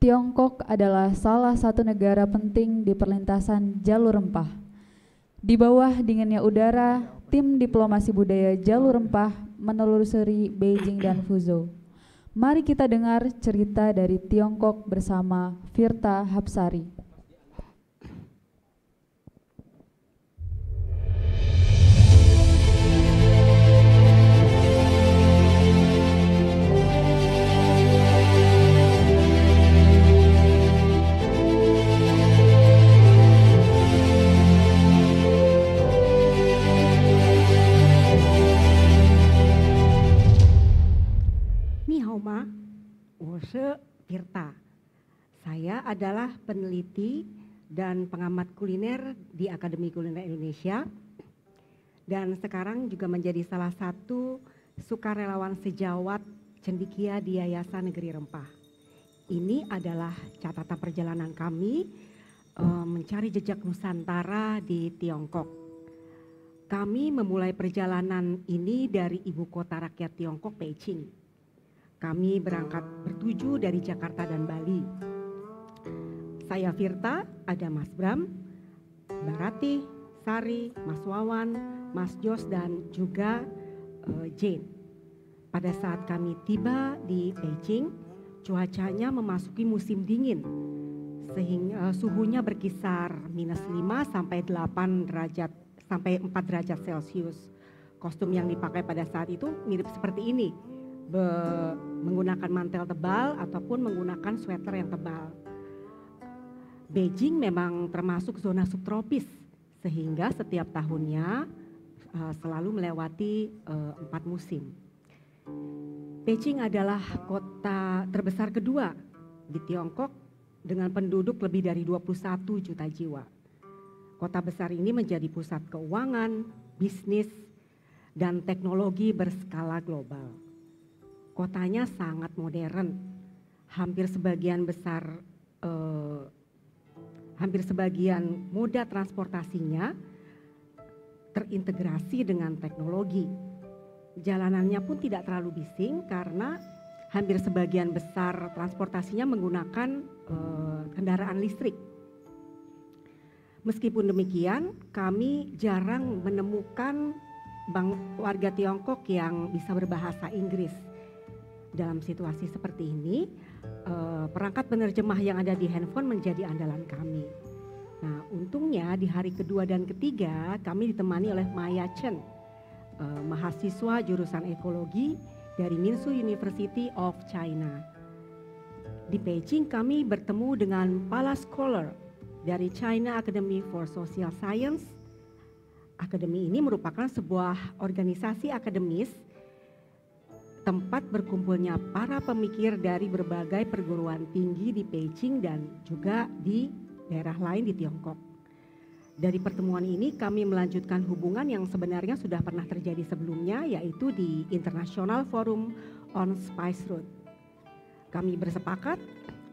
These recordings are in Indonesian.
Tiongkok adalah salah satu negara penting di perlintasan jalur rempah. Di bawah dinginnya udara, tim diplomasi budaya jalur rempah menelusuri Beijing dan Fuzhou. Mari kita dengar cerita dari Tiongkok bersama Firta Hapsari. Firta. Saya adalah peneliti dan pengamat kuliner di Akademi Kuliner Indonesia dan sekarang juga menjadi salah satu sukarelawan sejawat cendekia di Yayasan Negeri Rempah. Ini adalah catatan perjalanan kami mencari jejak Nusantara di Tiongkok. Kami memulai perjalanan ini dari ibu kota rakyat Tiongkok, Beijing. Kami berangkat bertuju dari Jakarta dan Bali. Saya Firta, ada Mas Bram, Mbak Ratih, Sari, Mas Wawan, Mas Jos dan juga Jane. Pada saat kami tiba di Beijing, cuacanya memasuki musim dingin, sehingga suhunya berkisar -5 sampai 8 derajat sampai 4 derajat Celcius. Kostum yang dipakai pada saat itu mirip seperti ini. Menggunakan mantel tebal ataupun menggunakan sweater yang tebal. Beijing memang termasuk zona subtropis sehingga setiap tahunnya selalu melewati 4 musim. Beijing adalah kota terbesar kedua di Tiongkok dengan penduduk lebih dari 21 juta jiwa. Kota besar ini menjadi pusat keuangan, bisnis, dan teknologi berskala global. Kotanya sangat modern, hampir sebagian moda transportasinya terintegrasi dengan teknologi. Jalanannya pun tidak terlalu bising karena hampir sebagian besar transportasinya menggunakan kendaraan listrik. Meskipun demikian, kami jarang menemukan warga Tiongkok yang bisa berbahasa Inggris. Dalam situasi seperti ini, perangkat penerjemah yang ada di handphone menjadi andalan kami. Nah, untungnya di hari kedua dan ketiga kami ditemani oleh Maya Chen, mahasiswa jurusan ekologi dari Minsu University of China. Di Beijing kami bertemu dengan Pala Scholar dari China Academy for Social Science. Akademi ini merupakan sebuah organisasi akademis tempat berkumpulnya para pemikir dari berbagai perguruan tinggi di Beijing dan juga di daerah lain di Tiongkok. Dari pertemuan ini kami melanjutkan hubungan yang sebenarnya sudah pernah terjadi sebelumnya, yaitu di International Forum on Spice Road. Kami bersepakat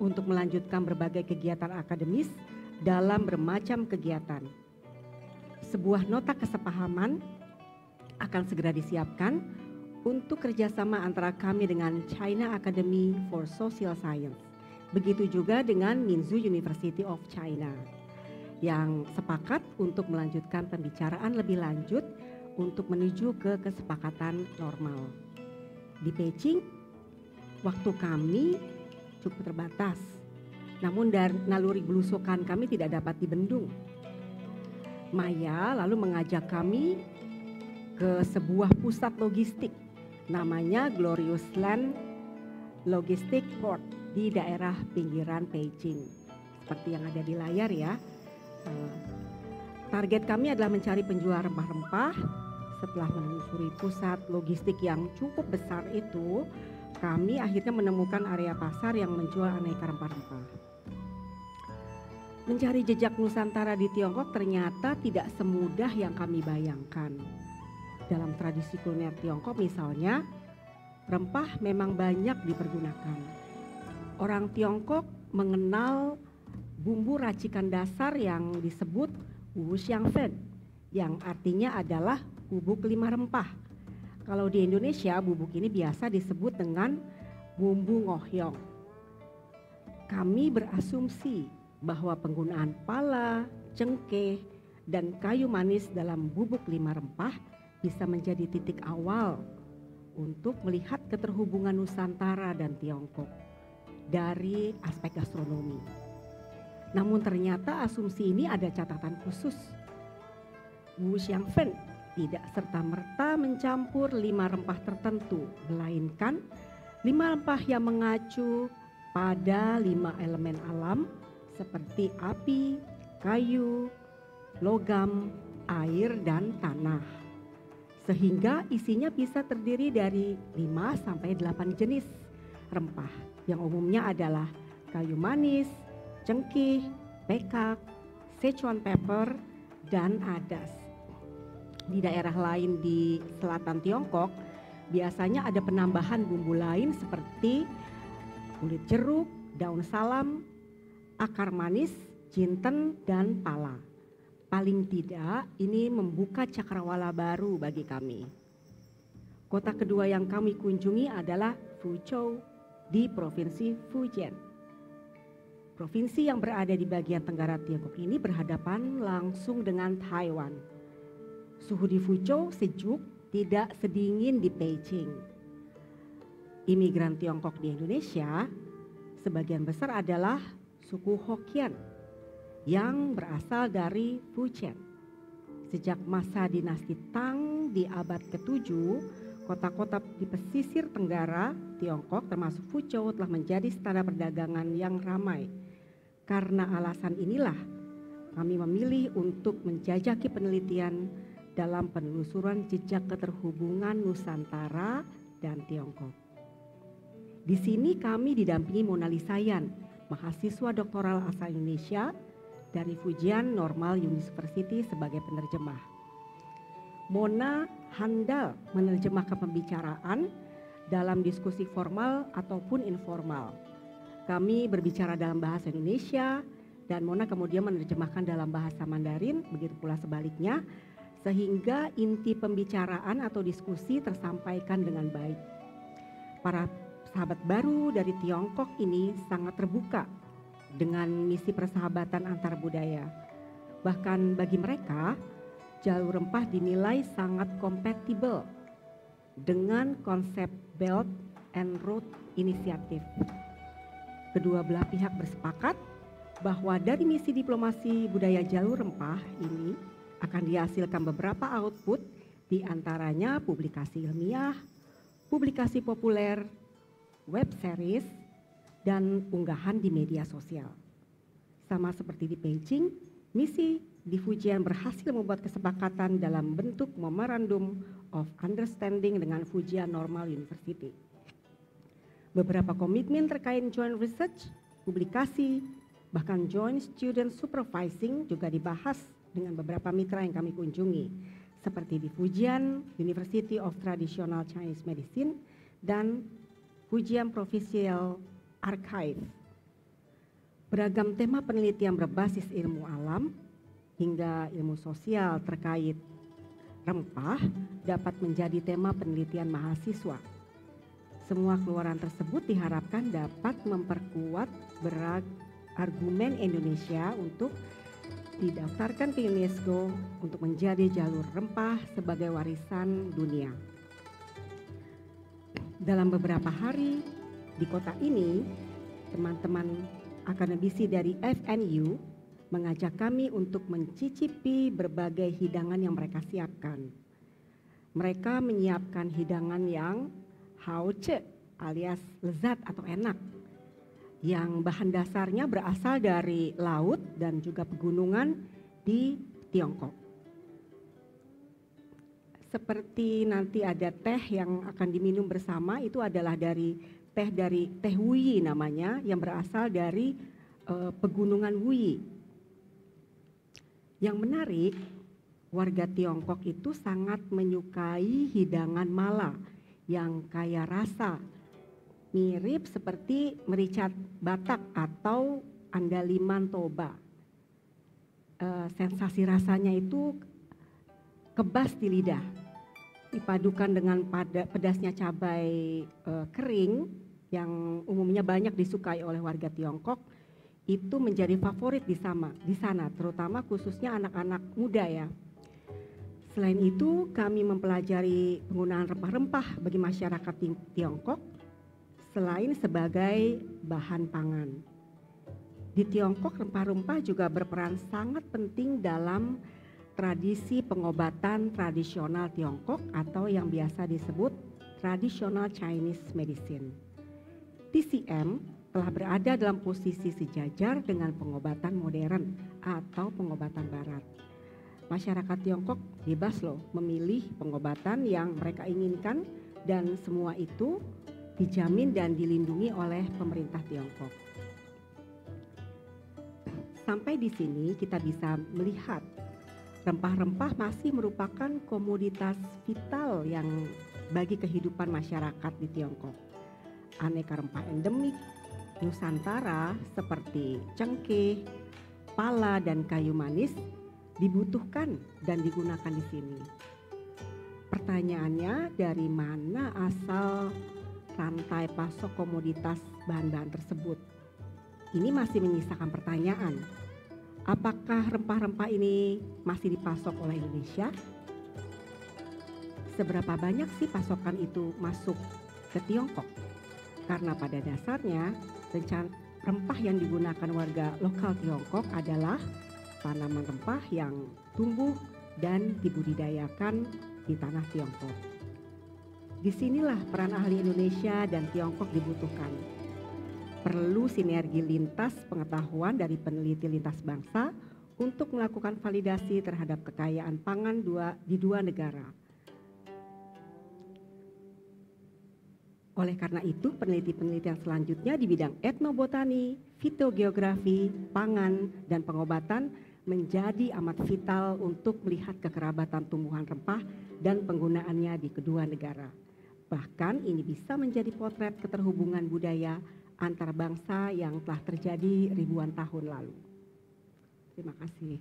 untuk melanjutkan berbagai kegiatan akademis dalam bermacam kegiatan. Sebuah nota kesepahaman akan segera disiapkan untuk kerjasama antara kami dengan China Academy for Social Science. Begitu juga dengan Minzu University of China yang sepakat untuk melanjutkan pembicaraan lebih lanjut untuk menuju ke kesepakatan normal. Di Beijing, waktu kami cukup terbatas, namun dari naluri belusukan kami tidak dapat dibendung. Maya lalu mengajak kami ke sebuah pusat logistik namanya Glorious Land Logistic Port di daerah pinggiran Beijing. Seperti yang ada di layar ya. Target kami adalah mencari penjual rempah-rempah. Setelah menelusuri pusat logistik yang cukup besar itu, kami akhirnya menemukan area pasar yang menjual aneka rempah-rempah. Mencari jejak Nusantara di Tiongkok ternyata tidak semudah yang kami bayangkan. Dalam tradisi kuliner Tiongkok misalnya, rempah memang banyak dipergunakan. Orang Tiongkok mengenal bumbu racikan dasar yang disebut wu xiangfen, yang artinya adalah bubuk 5 rempah. Kalau di Indonesia bubuk ini biasa disebut dengan bumbu ngohyong. kami berasumsi bahwa penggunaan pala, cengkeh, dan kayu manis dalam bubuk 5 rempah bisa menjadi titik awal untuk melihat keterhubungan Nusantara dan Tiongkok dari aspek gastronomi. Namun ternyata asumsi ini ada catatan khusus. Wu Xiangfen tidak serta-merta mencampur 5 rempah tertentu, melainkan 5 rempah yang mengacu pada 5 elemen alam seperti api, kayu, logam, air, dan tanah. Sehingga isinya bisa terdiri dari 5 sampai 8 jenis rempah yang umumnya adalah kayu manis, cengkih, pekak, Sichuan pepper, dan adas. Di daerah lain di selatan Tiongkok biasanya ada penambahan bumbu lain seperti kulit jeruk, daun salam, akar manis, jinten, dan pala. Paling tidak ini membuka cakrawala baru bagi kami. Kota kedua yang kami kunjungi adalah Fuzhou di Provinsi Fujian. Provinsi yang berada di bagian tenggara Tiongkok ini berhadapan langsung dengan Taiwan. Suhu di Fuzhou sejuk, tidak sedingin di Beijing. Imigran Tiongkok di Indonesia sebagian besar adalah suku Hokkien yang berasal dari Fujian. Sejak masa dinasti Tang di abad ke-7, kota-kota di pesisir tenggara Tiongkok termasuk Fuzhou telah menjadi standar perdagangan yang ramai. Karena alasan inilah kami memilih untuk menjajaki penelitian dalam penelusuran jejak keterhubungan Nusantara dan Tiongkok. Di sini kami didampingi Mona Lisayan, mahasiswa doktoral asal Indonesia dari Fujian Normal University sebagai penerjemah. Mona handal menerjemahkan pembicaraan dalam diskusi formal ataupun informal. Kami berbicara dalam bahasa Indonesia dan Mona kemudian menerjemahkan dalam bahasa Mandarin, begitu pula sebaliknya, sehingga inti pembicaraan atau diskusi tersampaikan dengan baik. Para sahabat baru dari Tiongkok ini sangat terbuka dengan misi persahabatan antar budaya. Bahkan bagi mereka, jalur rempah dinilai sangat kompatibel dengan konsep Belt and Road Initiative. Kedua belah pihak bersepakat bahwa dari misi diplomasi budaya jalur rempah ini akan dihasilkan beberapa output, di antaranya publikasi ilmiah, publikasi populer, web series, dan unggahan di media sosial. Sama seperti di Beijing, misi di Fujian berhasil membuat kesepakatan dalam bentuk Memorandum of Understanding dengan Fujian Normal University. Beberapa komitmen terkait joint research, publikasi, bahkan joint student supervising juga dibahas dengan beberapa mitra yang kami kunjungi, seperti di Fujian University of Traditional Chinese Medicine dan Fujian Provincial Archive. Beragam tema penelitian berbasis ilmu alam hingga ilmu sosial terkait rempah dapat menjadi tema penelitian mahasiswa. Semua keluaran tersebut diharapkan dapat memperkuat argumen Indonesia untuk didaftarkan ke UNESCO untuk menjadi jalur rempah sebagai warisan dunia. Dalam beberapa hari di kota ini, teman-teman akademisi dari FNU mengajak kami untuk mencicipi berbagai hidangan yang mereka siapkan. Mereka menyiapkan hidangan yang hauce alias lezat atau enak, yang bahan dasarnya berasal dari laut dan juga pegunungan di Tiongkok. Seperti nanti ada teh yang akan diminum bersama, itu adalah dari teh Wuyi namanya, yang berasal dari pegunungan Wuyi. Yang menarik, warga Tiongkok itu sangat menyukai hidangan mala yang kaya rasa, mirip seperti merica Batak atau andaliman Toba. Sensasi rasanya itu kebas di lidah, dipadukan dengan pedasnya cabai kering yang umumnya banyak disukai oleh warga Tiongkok itu menjadi favorit di sana, terutama khususnya anak-anak muda ya. Selain itu, kami mempelajari penggunaan rempah-rempah bagi masyarakat Tiongkok selain sebagai bahan pangan. Di Tiongkok, rempah-rempah juga berperan sangat penting dalam tradisi pengobatan tradisional Tiongkok atau yang biasa disebut Traditional Chinese Medicine. TCM telah berada dalam posisi sejajar dengan pengobatan modern atau pengobatan barat. Masyarakat Tiongkok bebas loh memilih pengobatan yang mereka inginkan dan semua itu dijamin dan dilindungi oleh pemerintah Tiongkok. Sampai di sini kita bisa melihat rempah-rempah masih merupakan komoditas vital yang bagi kehidupan masyarakat di Tiongkok. Aneka rempah endemik Nusantara seperti cengkeh, pala, dan kayu manis dibutuhkan dan digunakan di sini. Pertanyaannya, dari mana asal rantai pasok komoditas bahan-bahan tersebut? Ini masih menyisakan pertanyaan. Apakah rempah-rempah ini masih dipasok oleh Indonesia? Seberapa banyak sih pasokan itu masuk ke Tiongkok? Karena pada dasarnya rempah yang digunakan warga lokal Tiongkok adalah tanaman rempah yang tumbuh dan dibudidayakan di tanah Tiongkok. Disinilah peran ahli Indonesia dan Tiongkok dibutuhkan. Perlu sinergi lintas pengetahuan dari peneliti lintas bangsa untuk melakukan validasi terhadap kekayaan pangan di dua negara. Oleh karena itu, peneliti-penelitian selanjutnya di bidang etnobotani, fitogeografi, pangan, dan pengobatan menjadi amat vital untuk melihat kekerabatan tumbuhan rempah dan penggunaannya di kedua negara. Bahkan ini bisa menjadi potret keterhubungan budaya antar bangsa yang telah terjadi ribuan tahun lalu. Terima kasih.